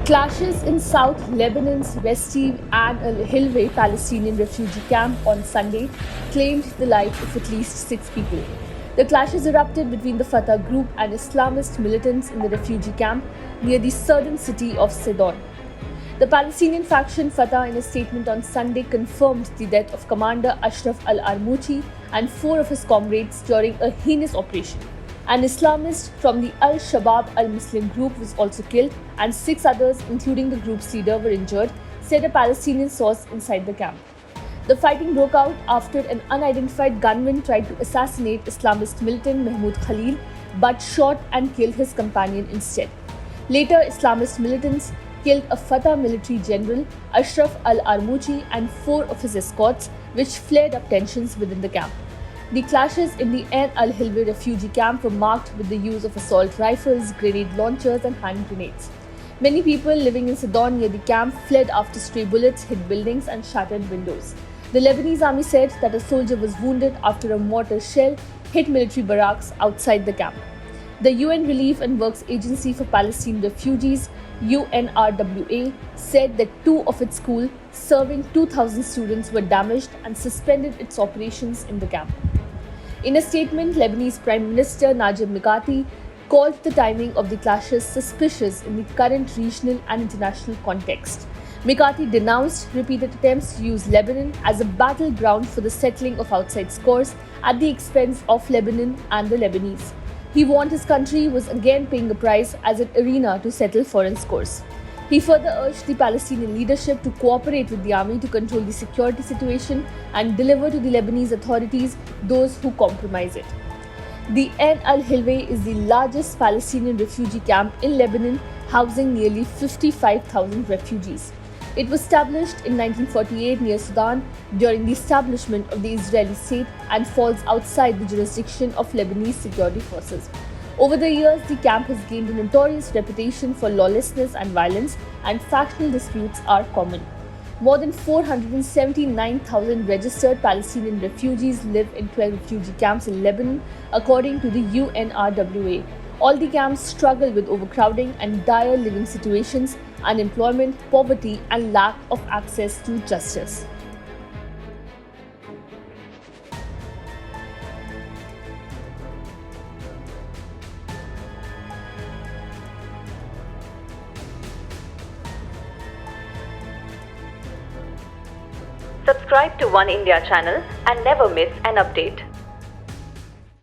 Clashes in South Lebanon's Restiv and Al Hilweh Palestinian refugee camp on Sunday claimed the life of at least 6 people. The clashes erupted between the Fatah group and Islamist militants in the refugee camp near the southern city of Sidon. The Palestinian faction Fatah, in a statement on Sunday, confirmed the death of Commander Ashraf al-Armouchi and 4 of his comrades during a heinous operation. An Islamist from the Al-Shabaab al-Muslim group was also killed, and 6 others, including the group's leader, were injured, said a Palestinian source inside the camp. The fighting broke out after an unidentified gunman tried to assassinate Islamist militant Mahmoud Khalil but shot and killed his companion instead. Later, Islamist militants killed a Fatah military general, Ashraf al-Armouchi, and 4 of his escorts, which flared up tensions within the camp. The clashes in the Ain al-Hilweh refugee camp were marked with the use of assault rifles, grenade launchers, and hand grenades. Many people living in Sidon near the camp fled after stray bullets hit buildings and shattered windows. The Lebanese army said that a soldier was wounded after a mortar shell hit military barracks outside the camp. The UN Relief and Works Agency for Palestine Refugees, UNRWA, said that 2 of its schools serving 2,000 students were damaged and suspended its operations in the camp. In a statement, Lebanese Prime Minister Najib Mikati called the timing of the clashes suspicious in the current regional and international context. Mikati denounced repeated attempts to use Lebanon as a battleground for the settling of outside scores at the expense of Lebanon and the Lebanese. He warned his country was again paying a price as an arena to settle foreign scores. He further urged the Palestinian leadership to cooperate with the army to control the security situation and deliver to the Lebanese authorities those who compromise it. The Ain al-Hilweh is the largest Palestinian refugee camp in Lebanon, housing nearly 55,000 refugees. It was established in 1948 near Sudan during the establishment of the Israeli state and falls outside the jurisdiction of Lebanese security forces. Over the years, the camp has gained a notorious reputation for lawlessness and violence, and factional disputes are common. More than 479,000 registered Palestinian refugees live in 12 refugee camps in Lebanon, according to the UNRWA. All the camps struggle with overcrowding and dire living situations, unemployment, poverty, and lack of access to justice. Subscribe to One India channel and never miss an update.